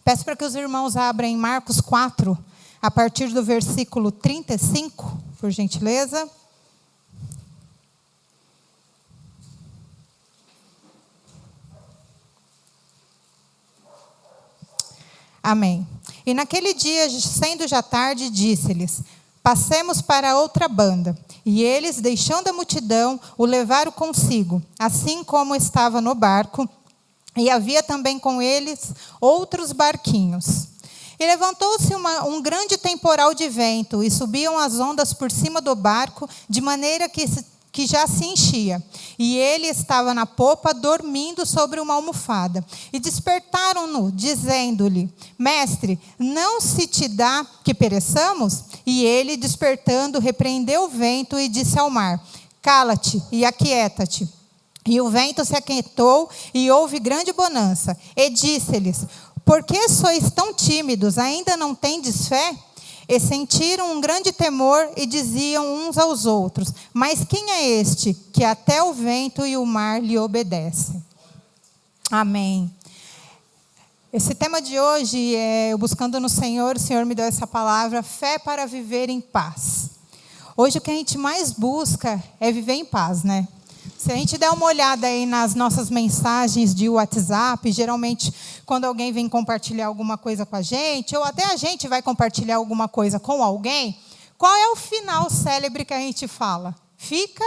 Peço para que os irmãos abram em Marcos 4, a partir do versículo 35, por gentileza. Amém. E naquele dia, sendo já tarde, disse-lhes: passemos para outra banda. E eles, deixando a multidão, o levaram consigo, assim como estava no barco, e havia também com eles outros barquinhos. E levantou-se um grande temporal de vento, e subiam as ondas por cima do barco, de maneira que já se enchia. E ele estava na popa, dormindo sobre uma almofada. E despertaram-no, dizendo-lhe: mestre, não se te dá que pereçamos? E ele, despertando, repreendeu o vento e disse ao mar: cala-te e aquieta-te. E o vento se aquietou, e houve grande bonança. E disse-lhes: por que sois tão tímidos? Ainda não tendes fé? E sentiram um grande temor e diziam uns aos outros: mas quem é este que até o vento e o mar lhe obedecem? Amém. Esse tema de hoje é eu buscando no Senhor. O Senhor me deu essa palavra, fé para viver em paz. Hoje o que a gente mais busca é viver em paz, né? Se a gente der uma olhada aí nas nossas mensagens de WhatsApp, geralmente quando alguém vem compartilhar alguma coisa com a gente, ou até a gente vai compartilhar alguma coisa com alguém, qual é o final célebre que a gente fala? Fica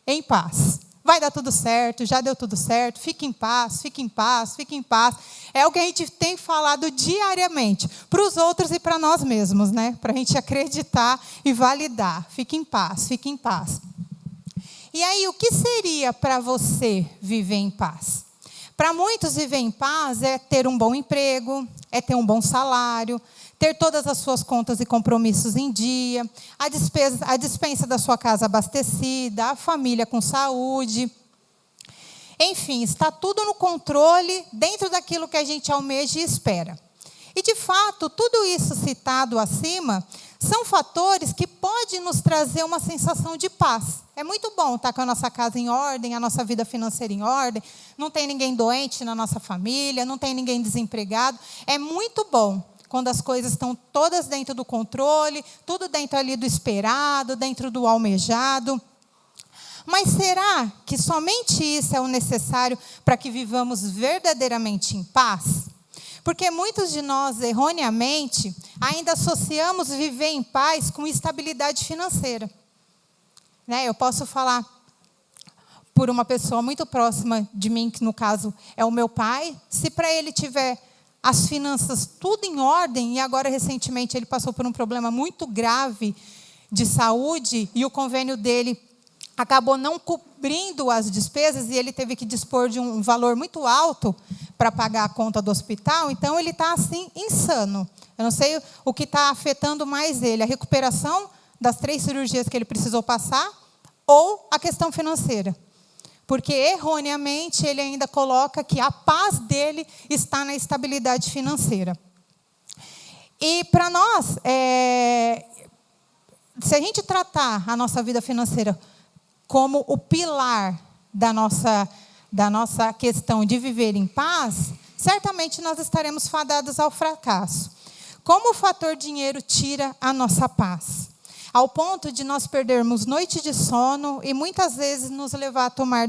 em paz. Vai dar tudo certo, já deu tudo certo, fique em paz, fique em paz, fique em paz. É o que a gente tem falado diariamente, para os outros e para nós mesmos, né? Para a gente acreditar e validar. Fique em paz, fique em paz. E aí, o que seria para você viver em paz? Para muitos, viver em paz é ter um bom emprego, é ter um bom salário, ter todas as suas contas e compromissos em dia, a despensa da sua casa abastecida, a família com saúde. Enfim, está tudo no controle, dentro daquilo que a gente almeja e espera. E, de fato, tudo isso citado acima são fatores que podem nos trazer uma sensação de paz. É muito bom estar com a nossa casa em ordem, a nossa vida financeira em ordem, não tem ninguém doente na nossa família, não tem ninguém desempregado. É muito bom quando as coisas estão todas dentro do controle, tudo dentro ali do esperado, dentro do almejado. Mas será que somente isso é o necessário para que vivamos verdadeiramente em paz? Porque muitos de nós, erroneamente, ainda associamos viver em paz com estabilidade financeira. Né? Eu posso falar por uma pessoa muito próxima de mim, que no caso é o meu pai. Se para ele tiver as finanças tudo em ordem, e agora recentemente ele passou por um problema muito grave de saúde, e o convênio dele acabou não cobrindo as despesas, e ele teve que dispor de um valor muito alto para pagar a conta do hospital. Então, ele está assim, insano. Eu não sei o que está afetando mais ele, a recuperação das 3 cirurgias que ele precisou passar, ou a questão financeira. Porque, erroneamente, ele ainda coloca que a paz dele está na estabilidade financeira. E, para nós, se a gente tratar a nossa vida financeira como o pilar da nossa questão de viver em paz, certamente nós estaremos fadados ao fracasso. Como o fator dinheiro tira a nossa paz? Ao ponto de nós perdermos noite de sono e muitas vezes nos levar a tomar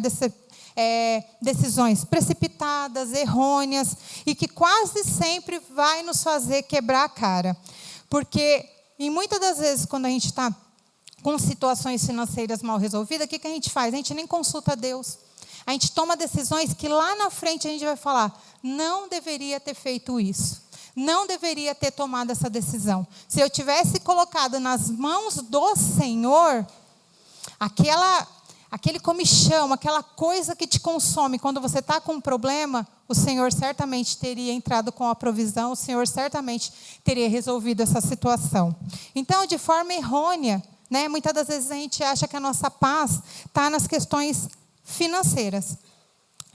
decisões precipitadas, errôneas, e que quase sempre vai nos fazer quebrar a cara. Porque, e muitas das vezes, quando a gente está com situações financeiras mal resolvidas, o que a gente faz? A gente nem consulta Deus. A gente toma decisões que lá na frente a gente vai falar: não deveria ter feito isso. Não deveria ter tomado essa decisão. Se eu tivesse colocado nas mãos do Senhor, aquele comichão, aquela coisa que te consome quando você está com um problema, o Senhor certamente teria entrado com a provisão, o Senhor certamente teria resolvido essa situação. Então, de forma errônea, né, muitas das vezes a gente acha que a nossa paz está nas questões financeiras.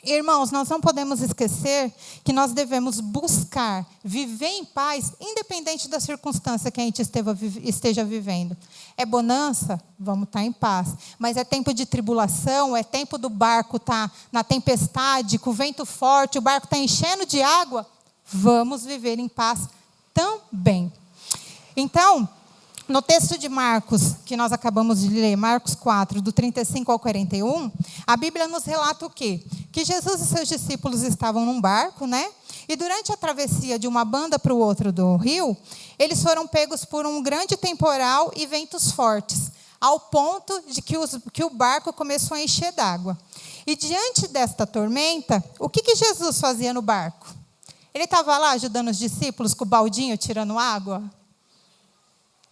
Irmãos, nós não podemos esquecer que nós devemos buscar viver em paz, independente da circunstância que a gente esteja vivendo. É bonança? Vamos estar em paz. Mas é tempo de tribulação, é tempo do barco estar na tempestade, com o vento forte, o barco está enchendo de água? vamos viver em paz também. Então, no texto de Marcos, que nós acabamos de ler, Marcos 4, do 35 ao 41, a Bíblia nos relata o quê? Que Jesus e seus discípulos estavam num barco, né? E durante a travessia de uma banda para o outro do rio, eles foram pegos por um grande temporal e ventos fortes, ao ponto de que o barco começou a encher d'água. E diante desta tormenta, o que Jesus fazia no barco? Ele estava lá ajudando os discípulos com o baldinho tirando água?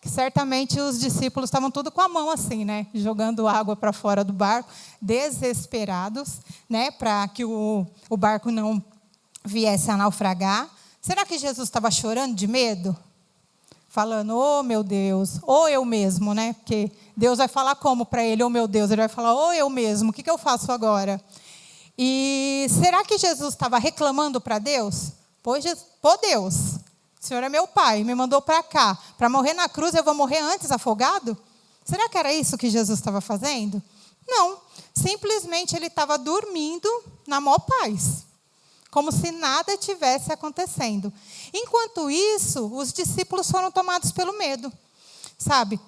Certamente os discípulos estavam tudo com a mão assim, né? Jogando água para fora do barco, desesperados, né? Para que o barco não viesse a naufragar. Será que Jesus estava chorando de medo? Falando, oh meu Deus, ou eu mesmo, né? Porque Deus vai falar como para ele, oh meu Deus? Ele vai falar, oh eu mesmo, o que eu faço agora? E será que Jesus estava reclamando para Deus? Pô Deus, o Senhor é meu pai, me mandou para cá. Para morrer na cruz, eu vou morrer antes afogado? Será que era isso que Jesus estava fazendo? Não, simplesmente ele estava dormindo na maior paz, como se nada tivesse acontecendo. Enquanto isso, os discípulos foram tomados pelo medo, sabe?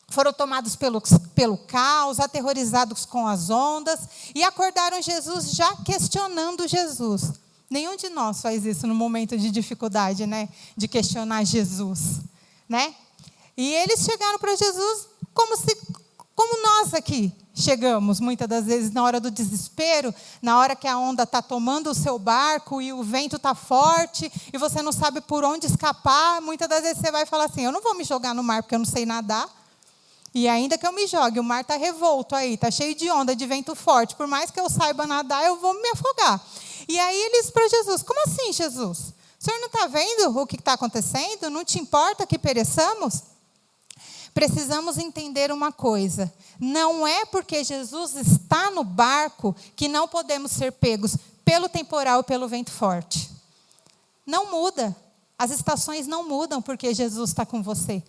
Foram tomados pelo caos, aterrorizados com as ondas, e acordaram Jesus já questionando Jesus. Nenhum de nós faz isso no momento de dificuldade, né? De questionar Jesus, né? E eles chegaram para Jesus como nós aqui chegamos, muitas das vezes, na hora do desespero, na hora que a onda está tomando o seu barco e o vento está forte e você não sabe por onde escapar. Muitas das vezes você vai falar assim, eu não vou me jogar no mar porque eu não sei nadar. E ainda que eu me jogue, o mar está revolto aí, está cheio de onda, de vento forte. Por mais que eu saiba nadar, eu vou me afogar. E aí eles para Jesus, como assim, Jesus? O senhor não está vendo o que está acontecendo? Não te importa que pereçamos? Precisamos entender uma coisa. Não é porque Jesus está no barco que não podemos ser pegos pelo temporal e pelo vento forte. Não muda. As estações não mudam porque Jesus está com você.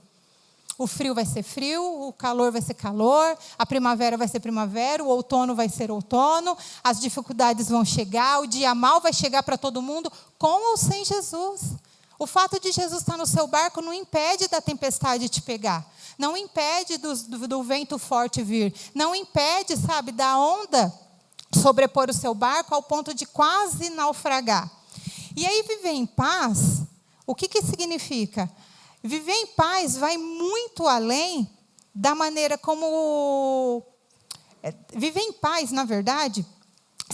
O frio vai ser frio, o calor vai ser calor, a primavera vai ser primavera, o outono vai ser outono, as dificuldades vão chegar, o dia mal vai chegar para todo mundo, com ou sem Jesus. O fato de Jesus estar no seu barco não impede da tempestade te pegar, não impede do vento forte vir, não impede, sabe, da onda sobrepor o seu barco ao ponto de quase naufragar. E aí viver em paz, o que significa? Viver em paz vai muito além da maneira como... Viver em paz, na verdade,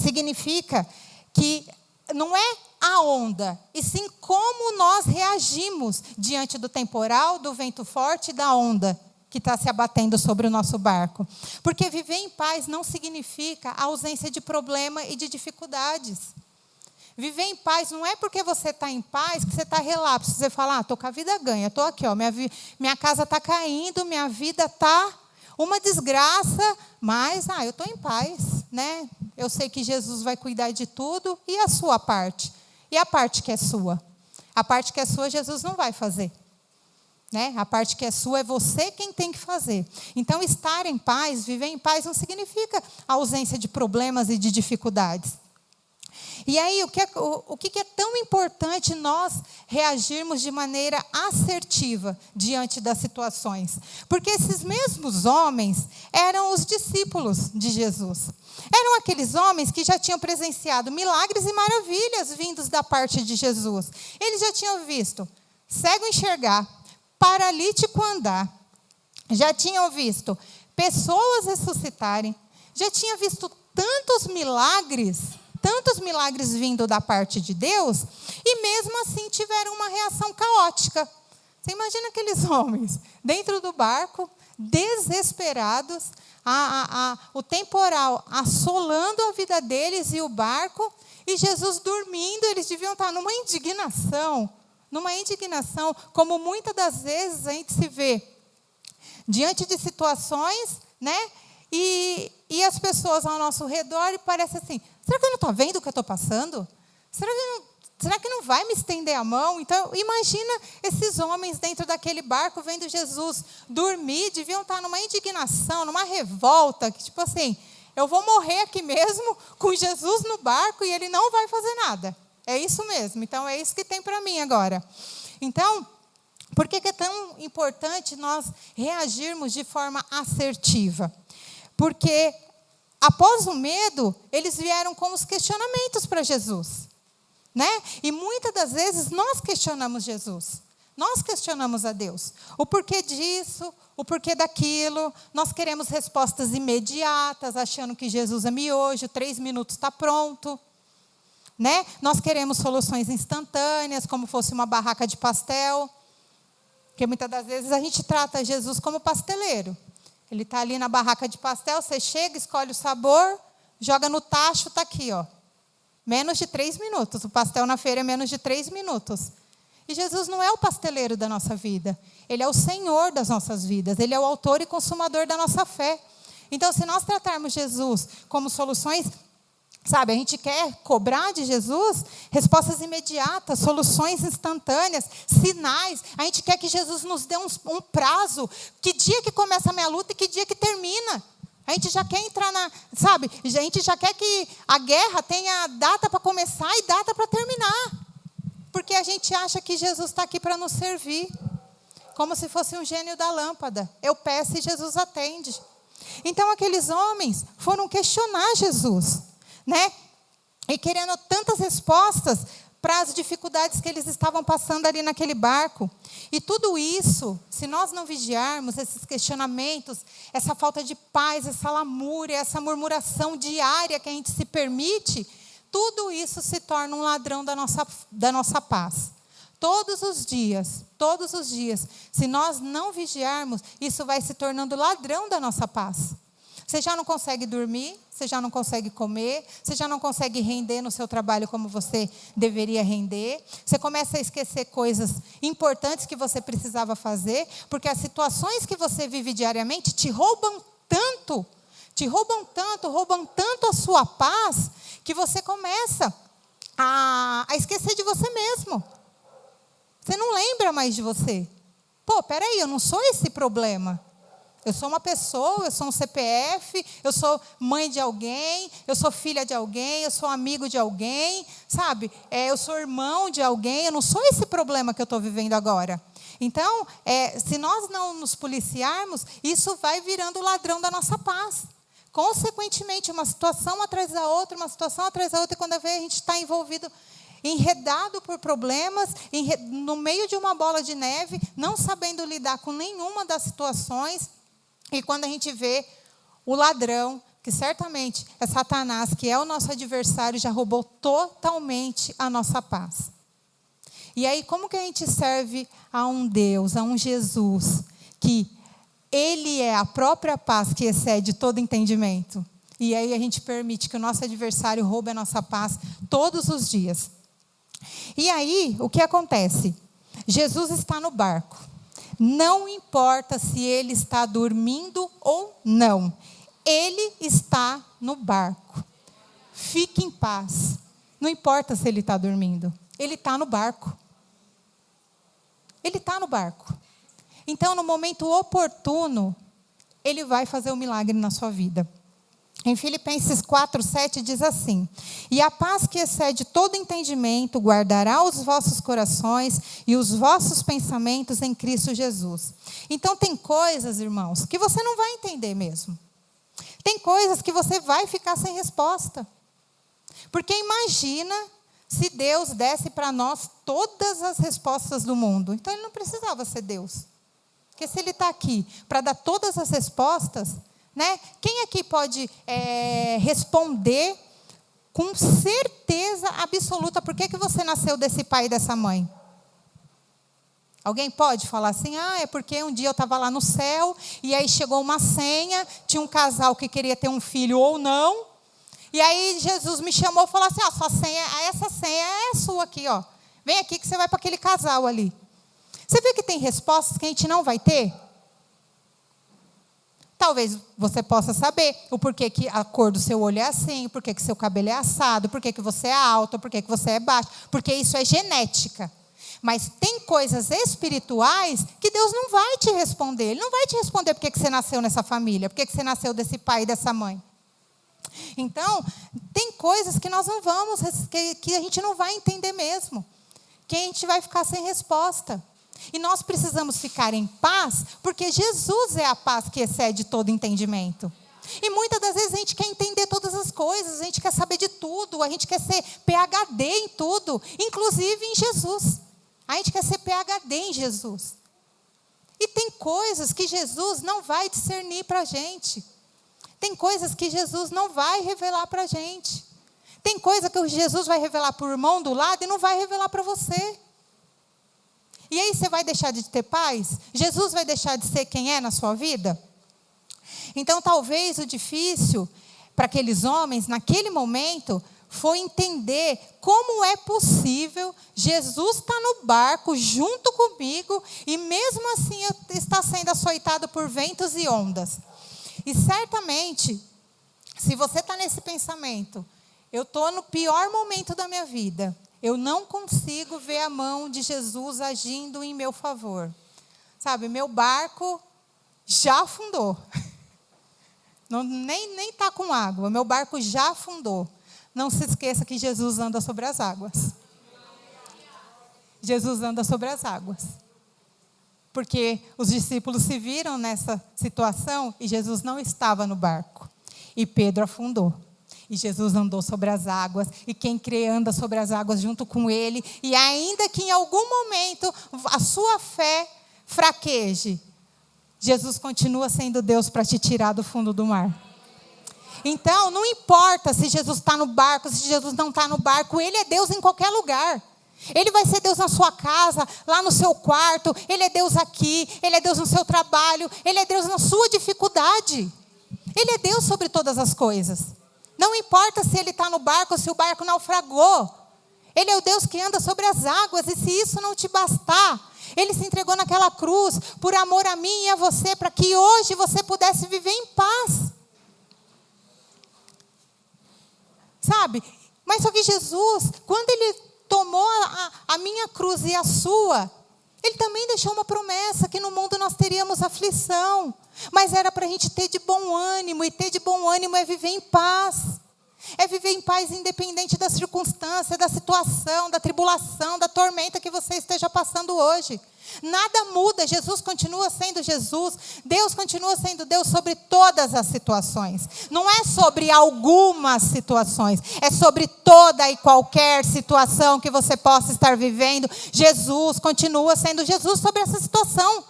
significa que não é a onda, e sim como nós reagimos diante do temporal, do vento forte e da onda que está se abatendo sobre o nosso barco. Porque viver em paz não significa a ausência de problema e de dificuldades. Viver em paz não é porque você está em paz que você está relapso. Você fala, estou com a vida ganha, estou aqui, ó, minha casa está caindo, minha vida está uma desgraça, mas eu estou em paz, né? Eu sei que Jesus vai cuidar de tudo, e a sua parte? E a parte que é sua? A parte que é sua, Jesus não vai fazer. Né? A parte que é sua é você quem tem que fazer. Então, estar em paz, viver em paz, não significa a ausência de problemas e de dificuldades. E aí, o que é tão importante nós reagirmos de maneira assertiva diante das situações? Porque esses mesmos homens eram os discípulos de Jesus. Eram aqueles homens que já tinham presenciado milagres e maravilhas vindos da parte de Jesus. Eles já tinham visto cego enxergar, paralítico andar, já tinham visto pessoas ressuscitarem, já tinham visto tantos milagres vindo da parte de Deus, e mesmo assim tiveram uma reação caótica. Você imagina aqueles homens dentro do barco, desesperados, o temporal assolando a vida deles e o barco, e Jesus dormindo. Eles deviam estar numa indignação, como muitas das vezes a gente se vê diante de situações, né? E as pessoas ao nosso redor, e parece assim, será que eu não estou vendo o que eu estou passando? Será que não vai me estender a mão? Então, imagina esses homens dentro daquele barco, vendo Jesus dormir, deviam estar numa indignação, numa revolta, que tipo assim, eu vou morrer aqui mesmo, com Jesus no barco, e ele não vai fazer nada. É isso mesmo. Então, é isso que tem para mim agora. Então, por que é tão importante nós reagirmos de forma assertiva? Porque, após o medo, eles vieram com os questionamentos para Jesus. Né? E muitas das vezes nós questionamos Jesus. Nós questionamos a Deus. O porquê disso, o porquê daquilo. Nós queremos respostas imediatas, achando que Jesus é miojo, 3 minutos está pronto. Né? Nós queremos soluções instantâneas, como fosse uma barraca de pastel. Porque muitas das vezes a gente trata Jesus como pasteleiro. Ele está ali na barraca de pastel, você chega, escolhe o sabor, joga no tacho, está aqui, ó. Menos de 3 minutos. O pastel na feira é menos de 3 minutos. E Jesus não é o pasteleiro da nossa vida. Ele é o Senhor das nossas vidas. Ele é o autor e consumador da nossa fé. Então, se nós tratarmos Jesus como soluções, sabe, a gente quer cobrar de Jesus respostas imediatas, soluções instantâneas, sinais. A gente quer que Jesus nos dê um prazo. Que dia que começa a minha luta e que dia que termina. A gente já quer entrar sabe, a gente já quer que a guerra tenha data para começar e data para terminar. Porque a gente acha que Jesus está aqui para nos servir. Como se fosse um gênio da lâmpada. Eu peço e Jesus atende. Então, aqueles homens foram questionar Jesus. Né? E querendo tantas respostas para as dificuldades que eles estavam passando ali naquele barco. E tudo isso, se nós não vigiarmos, esses questionamentos, essa falta de paz, essa lamúria, essa murmuração diária que a gente se permite, tudo isso se torna um ladrão da nossa paz. Todos os dias, se nós não vigiarmos, isso vai se tornando ladrão da nossa paz. Você já não consegue dormir, você já não consegue comer, você já não consegue render no seu trabalho como você deveria render. Você começa a esquecer coisas importantes que você precisava fazer, porque as situações que você vive diariamente te roubam tanto a sua paz, que você começa a esquecer de você mesmo. Você não lembra mais de você. Pô, peraí, eu não sou esse problema. Eu sou uma pessoa, eu sou um CPF, eu sou mãe de alguém, eu sou filha de alguém, eu sou amigo de alguém, sabe? Eu sou irmão de alguém, eu não sou esse problema que eu estou vivendo agora. Então, se nós não nos policiarmos, isso vai virando o ladrão da nossa paz. Consequentemente, uma situação atrás da outra, e quando a gente está enredado por problemas, no meio de uma bola de neve, não sabendo lidar com nenhuma das situações. E quando a gente vê o ladrão, que certamente é Satanás, que é o nosso adversário, já roubou totalmente a nossa paz. E aí, como que a gente serve a um Deus, a um Jesus, que Ele é a própria paz que excede todo entendimento? E aí a gente permite que o nosso adversário roube a nossa paz todos os dias. E aí, o que acontece? Jesus está no barco. Não importa se ele está dormindo ou não. Ele está no barco. Fique em paz. Não importa se ele está dormindo. Ele está no barco. Ele está no barco. Então, no momento oportuno, ele vai fazer um milagre na sua vida. Em Filipenses 4:7 diz assim: e a paz que excede todo entendimento guardará os vossos corações e os vossos pensamentos em Cristo Jesus. Então tem coisas, irmãos, que você não vai entender mesmo. Tem coisas que você vai ficar sem resposta. Porque imagina se Deus desse para nós todas as respostas do mundo. Então ele não precisava ser Deus. Porque se ele está aqui para dar todas as respostas, né? Quem aqui pode responder com certeza absoluta por que você nasceu desse pai e dessa mãe? Alguém pode falar assim: é porque um dia eu estava lá no céu e aí chegou uma senha, tinha um casal que queria ter um filho ou não, e aí Jesus me chamou e falou assim: sua senha, essa senha é sua aqui, ó. Vem aqui que você vai para aquele casal ali. Você vê que tem respostas que a gente não vai ter? Talvez você possa saber o porquê que a cor do seu olho é assim, o porquê que seu cabelo é assado, o porquê que você é alto, o porquê que você é baixo, porque isso é genética. Mas tem coisas espirituais que Deus não vai te responder. Ele não vai te responder por que você nasceu nessa família, por que você nasceu desse pai e dessa mãe. Então, Tem coisas que nós não vamos, que a gente não vai entender mesmo. Que a gente vai ficar sem resposta. E nós precisamos ficar em paz, porque Jesus é a paz que excede todo entendimento. E muitas das vezes a gente quer entender todas as coisas, a gente quer saber de tudo, a gente quer ser PhD em tudo, inclusive em Jesus. A gente quer ser PhD em Jesus. E tem coisas que Jesus não vai discernir para a gente. Tem coisas que Jesus não vai revelar para a gente. Tem coisa que Jesus vai revelar para o irmão do lado e não vai revelar para você. E aí você vai deixar de ter paz? Jesus vai deixar de ser quem é na sua vida? Então, talvez o difícil para aqueles homens, naquele momento, foi entender como é possível Jesus estar no barco junto comigo e mesmo assim eu estar sendo açoitado por ventos e ondas. E certamente, se você está nesse pensamento, eu estou no pior momento da minha vida, eu não consigo ver a mão de Jesus agindo em meu favor. Sabe, meu barco já afundou. Nem está com água, meu barco já afundou. Não se esqueça que Jesus anda sobre as águas. Jesus anda sobre as águas. Porque os discípulos se viram nessa situação e Jesus não estava no barco. E Pedro afundou. E Jesus andou sobre as águas. E quem crê anda sobre as águas junto com ele. E ainda que em algum momento a sua fé fraqueje, Jesus continua sendo Deus para te tirar do fundo do mar. Então, não importa se Jesus está no barco, se Jesus não está no barco, Ele é Deus em qualquer lugar. Ele vai ser Deus na sua casa, lá no seu quarto, Ele é Deus aqui, Ele é Deus no seu trabalho, Ele é Deus na sua dificuldade. Ele é Deus sobre todas as coisas. Não importa se Ele está no barco ou se o barco naufragou. Ele é o Deus que anda sobre as águas, e se isso não te bastar, Ele se entregou naquela cruz por amor a mim e a você, para que hoje você pudesse viver em paz. Sabe? Mas só que Jesus, quando Ele tomou a minha cruz e a sua, Ele também deixou uma promessa que no mundo nós teríamos aflição. Mas era para a gente ter de bom ânimo, e ter de bom ânimo é viver em paz. É viver em paz independente da circunstância, da situação, da tribulação, da tormenta que você esteja passando hoje. Nada muda, Jesus continua sendo Jesus, Deus continua sendo Deus sobre todas as situações. Não é sobre algumas situações, é sobre toda e qualquer situação que você possa estar vivendo. Jesus continua sendo Jesus sobre essa situação.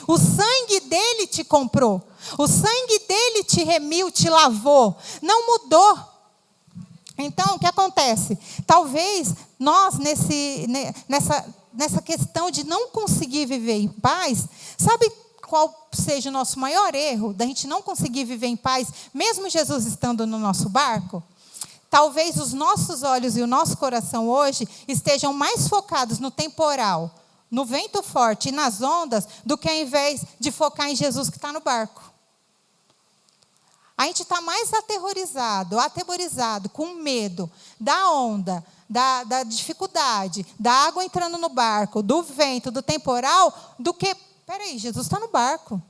O sangue dele te comprou, o sangue dele te remiu, te lavou, não mudou. Então, o que acontece? Talvez nós, nessa questão de não conseguir viver em paz, sabe qual seja o nosso maior erro, da gente não conseguir viver em paz, mesmo Jesus estando no nosso barco? Talvez os nossos olhos e o nosso coração hoje estejam mais focados no temporal, no vento forte e nas ondas, do que ao invés de focar em Jesus que está no barco. A gente está mais aterrorizado, com medo da onda, da dificuldade, da água entrando no barco, do vento, do temporal, do que, peraí, Jesus está no barco.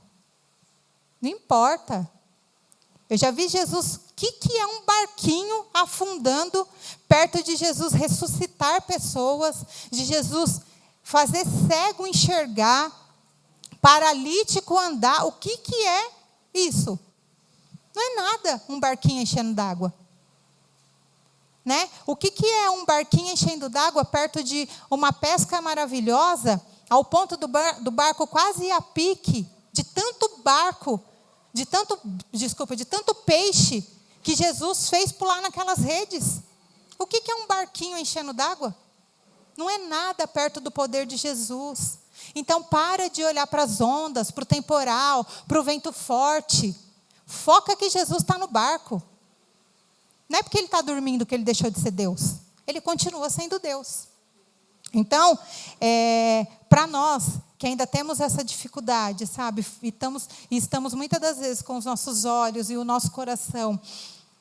Não importa. Eu já vi Jesus, o que é um barquinho afundando perto de Jesus ressuscitar pessoas, de Jesus fazer cego enxergar, paralítico andar. O que é isso? Não é nada um barquinho enchendo d'água. Né? O que é um barquinho enchendo d'água perto de uma pesca maravilhosa, ao ponto do barco quase ir a pique, de tanto peixe que Jesus fez pular naquelas redes. O que é um barquinho enchendo d'água? Não é nada perto do poder de Jesus. Então, para de olhar para as ondas, para o temporal, para o vento forte. Foca que Jesus está no barco. Não é porque Ele está dormindo que Ele deixou de ser Deus. Ele continua sendo Deus. Então, para nós, que ainda temos essa dificuldade, sabe? E estamos muitas das vezes com os nossos olhos e o nosso coração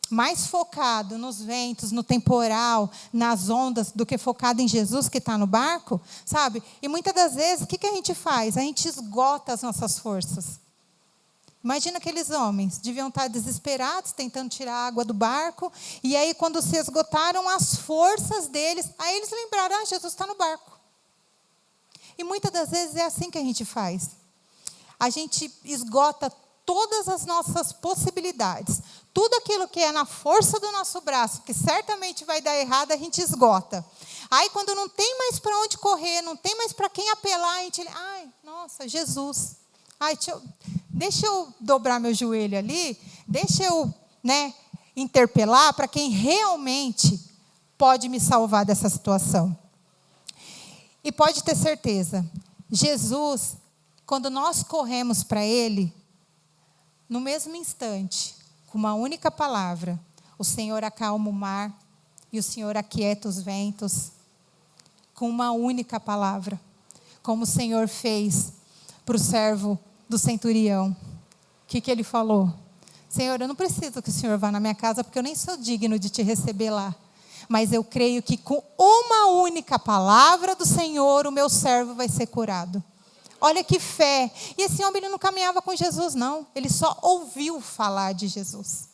mais focado nos ventos, no temporal, nas ondas, do que focado em Jesus que está no barco, sabe? E muitas das vezes, o que a gente faz? A gente esgota as nossas forças. Imagina aqueles homens, deviam estar desesperados, tentando tirar a água do barco, e aí quando se esgotaram as forças deles, aí eles lembraram, Jesus está no barco. E muitas das vezes é assim que a gente faz. A gente esgota todas as nossas possibilidades. Tudo aquilo que é na força do nosso braço, que certamente vai dar errado, a gente esgota. Aí quando não tem mais para onde correr, não tem mais para quem apelar, a gente, nossa, Jesus. Deixa eu dobrar meu joelho ali, deixa eu, interpelar para quem realmente pode me salvar dessa situação. E pode ter certeza, Jesus, quando nós corremos para Ele, no mesmo instante, com uma única palavra, o Senhor acalma o mar e o Senhor aquieta os ventos, com uma única palavra, como o Senhor fez para o servo do centurião. O que ele falou? Senhor, eu não preciso que o Senhor vá na minha casa, porque eu nem sou digno de te receber lá. Mas eu creio que com uma única palavra do Senhor, o meu servo vai ser curado. Olha que fé. E esse homem ele não caminhava com Jesus, não. Ele só ouviu falar de Jesus.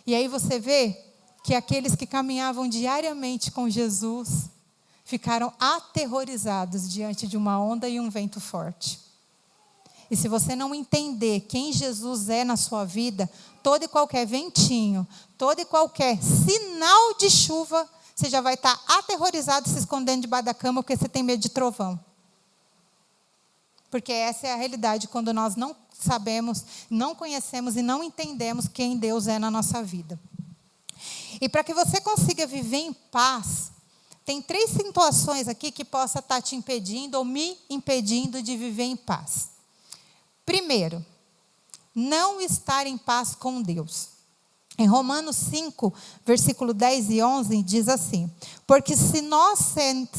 E aí você vê que aqueles que caminhavam diariamente com Jesus ficaram aterrorizados diante de uma onda e um vento forte. E se você não entender quem Jesus é na sua vida, todo e qualquer ventinho, todo e qualquer sinal de chuva, você já vai estar aterrorizado, se escondendo debaixo da cama, porque você tem medo de trovão. Porque essa é a realidade quando nós não sabemos, não conhecemos e não entendemos quem Deus é na nossa vida. E para que você consiga viver em paz, tem 3 situações aqui que possa estar te impedindo ou me impedindo de viver em paz. Primeiro, não estar em paz com Deus. Em Romanos 5, versículo 10 e 11, diz assim: porque se nós,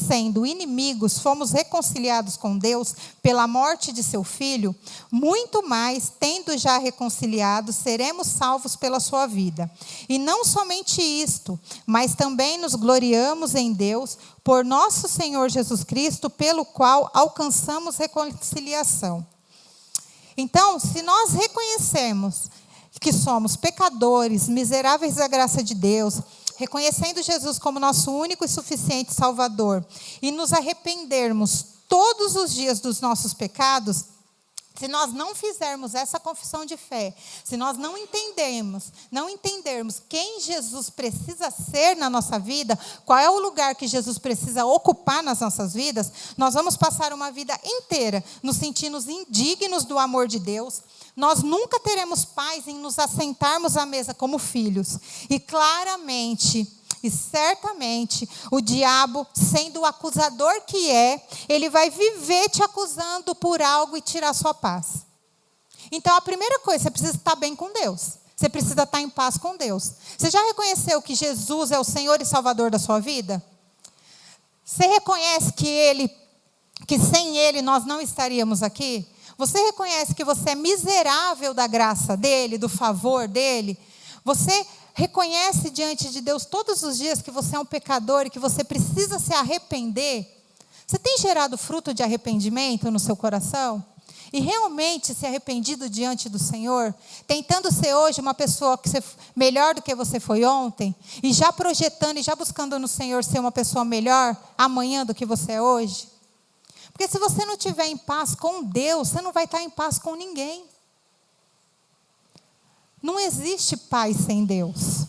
sendo inimigos, fomos reconciliados com Deus pela morte de seu Filho, muito mais, tendo já reconciliado, seremos salvos pela sua vida. E não somente isto, mas também nos gloriamos em Deus, por nosso Senhor Jesus Cristo, pelo qual alcançamos reconciliação. Então, se nós reconhecemos que somos pecadores, miseráveis da graça de Deus, reconhecendo Jesus como nosso único e suficiente Salvador, e nos arrependermos todos os dias dos nossos pecados, se nós não fizermos essa confissão de fé, se nós não entendermos quem Jesus precisa ser na nossa vida, qual é o lugar que Jesus precisa ocupar nas nossas vidas, nós vamos passar uma vida inteira nos sentindo indignos do amor de Deus. Nós nunca teremos paz em nos assentarmos à mesa como filhos. E claramente e certamente o diabo, sendo o acusador que é, ele vai viver te acusando por algo e tirar sua paz. Então a primeira coisa, você precisa estar bem com Deus. Você precisa estar em paz com Deus. Você já reconheceu que Jesus é o Senhor e Salvador da sua vida? Você reconhece que sem Ele nós não estaríamos aqui? Você reconhece que você é miserável da graça dEle, do favor dEle? Você reconhece diante de Deus todos os dias que você é um pecador e que você precisa se arrepender? Você tem gerado fruto de arrependimento no seu coração? E realmente se arrependido diante do Senhor? Tentando ser hoje uma pessoa melhor do que você foi ontem? E já projetando e já buscando no Senhor ser uma pessoa melhor amanhã do que você é hoje? Porque se você não estiver em paz com Deus, você não vai estar em paz com ninguém. Não existe paz sem Deus.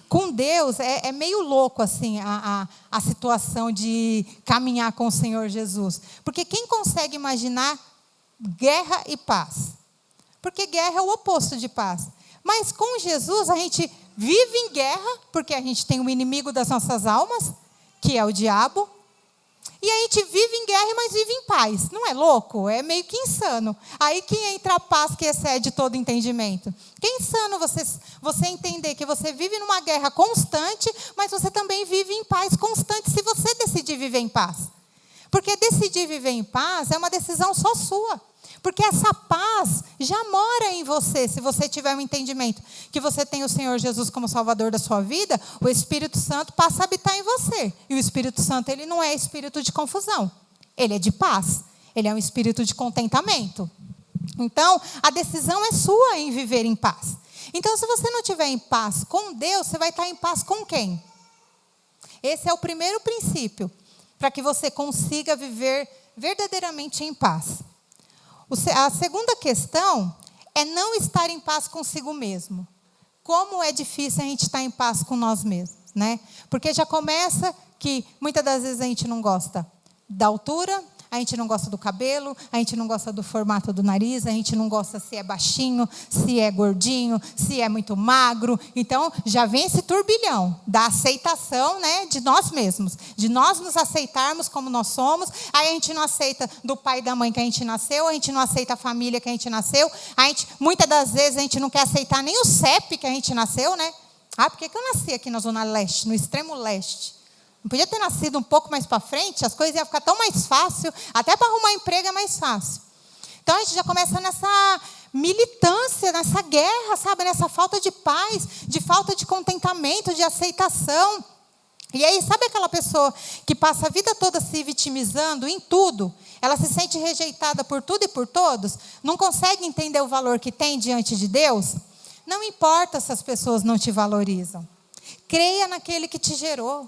Com Deus é meio louco assim a situação de caminhar com o Senhor Jesus. Porque quem consegue imaginar guerra e paz? Porque guerra é o oposto de paz. Mas com Jesus a gente vive em guerra, porque a gente tem um inimigo das nossas almas, que é o diabo. E a gente vive em guerra, mas vive em paz. Não é louco? É meio que insano. Aí que entra a paz que excede todo entendimento. Que é insano você entender que você vive numa guerra constante, mas você também vive em paz constante se você decidir viver em paz. Porque decidir viver em paz é uma decisão só sua. Porque essa paz já mora em você, se você tiver um entendimento que você tem o Senhor Jesus como Salvador da sua vida, o Espírito Santo passa a habitar em você. E o Espírito Santo, ele não é espírito de confusão, ele é de paz, ele é um espírito de contentamento. Então, a decisão é sua em viver em paz. Então, se você não estiver em paz com Deus, você vai estar em paz com quem? Esse é o primeiro princípio, para que você consiga viver verdadeiramente em paz. A segunda questão é não estar em paz consigo mesmo. Como é difícil a gente estar em paz com nós mesmos, né? Porque já começa que muitas das vezes a gente não gosta da altura, a gente não gosta do cabelo, a gente não gosta do formato do nariz, a gente não gosta se é baixinho, se é gordinho, se é muito magro. Então, já vem esse turbilhão da aceitação, né, de nós mesmos, de nós nos aceitarmos como nós somos. Aí a gente não aceita do pai e da mãe que a gente nasceu, a gente não aceita a família que a gente nasceu, muitas das vezes a gente não quer aceitar nem o CEP que a gente nasceu, né? Por que eu nasci aqui na Zona Leste, no extremo leste? Não podia ter nascido um pouco mais para frente, as coisas iam ficar tão mais fácil, até para arrumar emprego é mais fácil. Então a gente já começa nessa militância, nessa guerra, sabe? Nessa falta de paz, de falta de contentamento, de aceitação. E aí, sabe aquela pessoa que passa a vida toda se vitimizando em tudo? Ela se sente rejeitada por tudo e por todos? Não consegue entender o valor que tem diante de Deus? Não importa se as pessoas não te valorizam. Creia naquele que te gerou.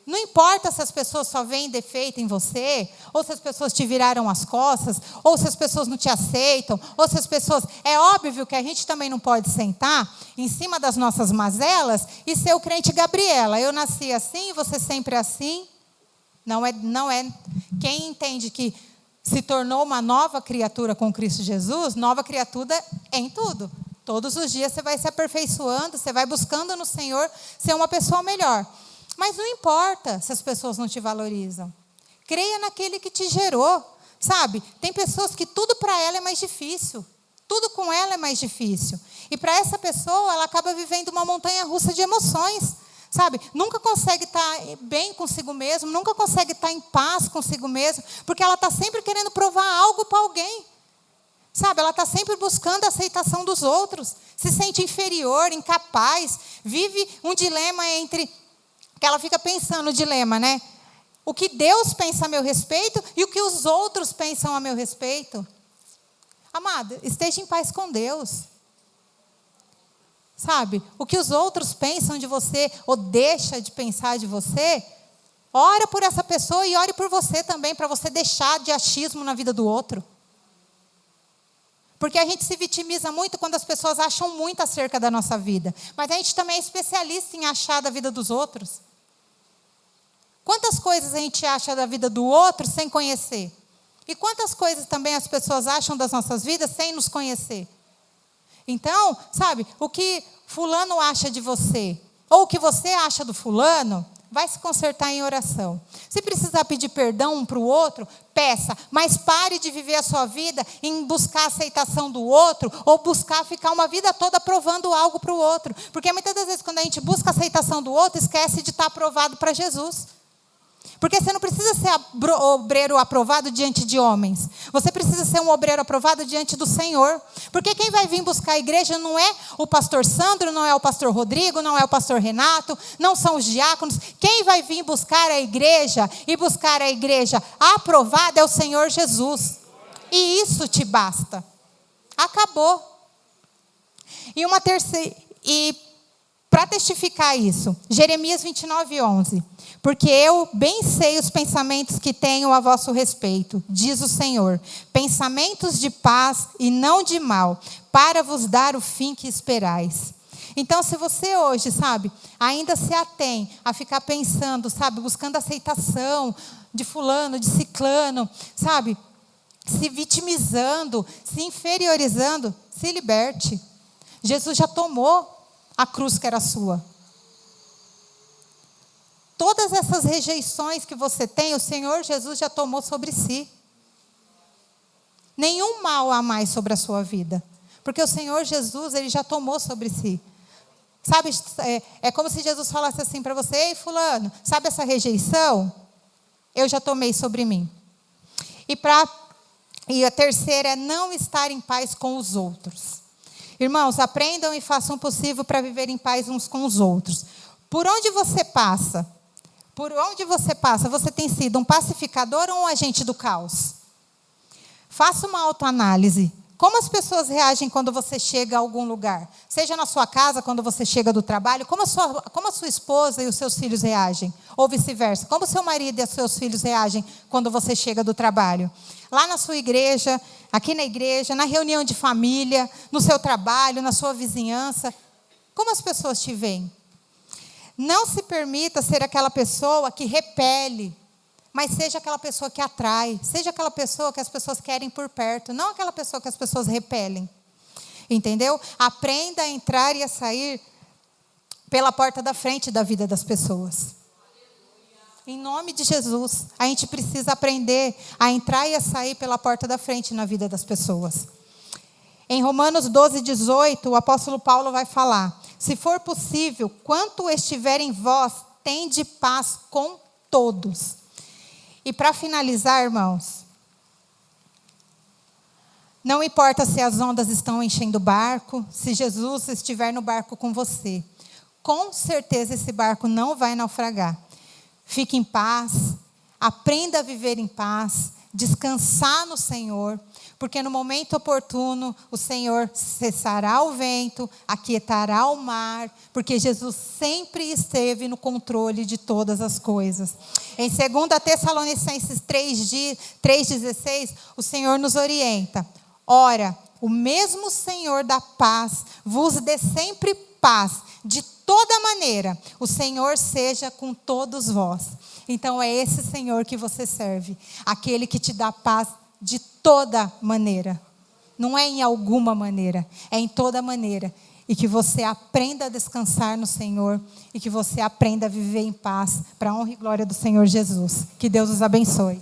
Não importa se as pessoas só veem defeito em você, ou se as pessoas te viraram as costas, ou se as pessoas não te aceitam, ou se as pessoas... É óbvio que a gente também não pode sentar em cima das nossas mazelas e ser o crente Gabriela. Eu nasci assim, você sempre assim. Não é. Quem entende que se tornou uma nova criatura com Cristo Jesus, nova criatura em tudo. Todos os dias você vai se aperfeiçoando, você vai buscando no Senhor ser uma pessoa melhor. Mas não importa se as pessoas não te valorizam. Creia naquele que te gerou, sabe? Tem pessoas que tudo para ela é mais difícil. Tudo com ela é mais difícil. E para essa pessoa, ela acaba vivendo uma montanha-russa de emoções, sabe? Nunca consegue estar bem consigo mesmo, nunca consegue estar em paz consigo mesmo, porque ela está sempre querendo provar algo para alguém. Sabe, ela está sempre buscando a aceitação dos outros, se sente inferior, incapaz, vive um dilema entre... que ela fica pensando o dilema, né? O que Deus pensa a meu respeito e o que os outros pensam a meu respeito. Amada, esteja em paz com Deus. Sabe? O que os outros pensam de você ou deixa de pensar de você, ora por essa pessoa e ore por você também, para você deixar de achismo na vida do outro. Porque a gente se vitimiza muito quando as pessoas acham muito acerca da nossa vida. Mas a gente também é especialista em achar da vida dos outros. Quantas coisas a gente acha da vida do outro sem conhecer? E quantas coisas também as pessoas acham das nossas vidas sem nos conhecer? Então, sabe, o que fulano acha de você, ou o que você acha do fulano, vai se consertar em oração. Se precisar pedir perdão um para o outro, peça. Mas pare de viver a sua vida em buscar a aceitação do outro, ou buscar ficar uma vida toda provando algo para o outro. Porque muitas das vezes, quando a gente busca a aceitação do outro, esquece de estar aprovado para Jesus. Porque você não precisa ser obreiro aprovado diante de homens. Você precisa ser um obreiro aprovado diante do Senhor. Porque quem vai vir buscar a igreja não é o pastor Sandro, não é o pastor Rodrigo, não é o pastor Renato, não são os diáconos. Quem vai vir buscar a igreja e buscar a igreja aprovada é o Senhor Jesus. E isso te basta. Acabou. E para testificar isso, Jeremias 29:11. Porque eu bem sei os pensamentos que tenho a vosso respeito, diz o Senhor, pensamentos de paz e não de mal, para vos dar o fim que esperais. Então, se você hoje, sabe, ainda se atém a ficar pensando, sabe, buscando aceitação de fulano, de ciclano, sabe, se vitimizando, se inferiorizando, se liberte. Jesus já tomou a cruz que era sua. Todas essas rejeições que você tem, o Senhor Jesus já tomou sobre si. Nenhum mal há mais sobre a sua vida. Porque o Senhor Jesus, Ele já tomou sobre si. Sabe, é como se Jesus falasse assim para você: ei, fulano, sabe essa rejeição? Eu já tomei sobre mim. E a terceira é não estar em paz com os outros. Irmãos, aprendam e façam o possível para viver em paz uns com os outros. Por onde você passa, você tem sido um pacificador ou um agente do caos? Faça uma autoanálise. Como as pessoas reagem quando você chega a algum lugar? Seja na sua casa, quando você chega do trabalho, como a sua esposa e os seus filhos reagem? Ou vice-versa, como o seu marido e os seus filhos reagem quando você chega do trabalho? Lá na sua igreja, aqui na igreja, na reunião de família, no seu trabalho, na sua vizinhança, como as pessoas te veem? Não se permita ser aquela pessoa que repele, mas seja aquela pessoa que atrai, seja aquela pessoa que as pessoas querem por perto, não aquela pessoa que as pessoas repelem. Entendeu? Aprenda a entrar e a sair pela porta da frente da vida das pessoas. Em nome de Jesus, a gente precisa aprender a entrar e a sair pela porta da frente na vida das pessoas. Em Romanos 12:18, o apóstolo Paulo vai falar: se for possível, quanto estiver em vós, tende paz com todos. E para finalizar, irmãos, não importa se as ondas estão enchendo o barco, se Jesus estiver no barco com você, com certeza esse barco não vai naufragar. Fique em paz, aprenda a viver em paz, descansar no Senhor, porque no momento oportuno o Senhor cessará o vento, aquietará o mar, porque Jesus sempre esteve no controle de todas as coisas. Em 2 Tessalonicenses 3,16, o Senhor nos orienta: ora, o mesmo Senhor da paz vos dê sempre paz, de toda maneira, o Senhor seja com todos vós. Então é esse Senhor que você serve, aquele que te dá paz de toda maneira. Não é em alguma maneira, é em toda maneira. E que você aprenda a descansar no Senhor e que você aprenda a viver em paz, para a honra e glória do Senhor Jesus. Que Deus os abençoe.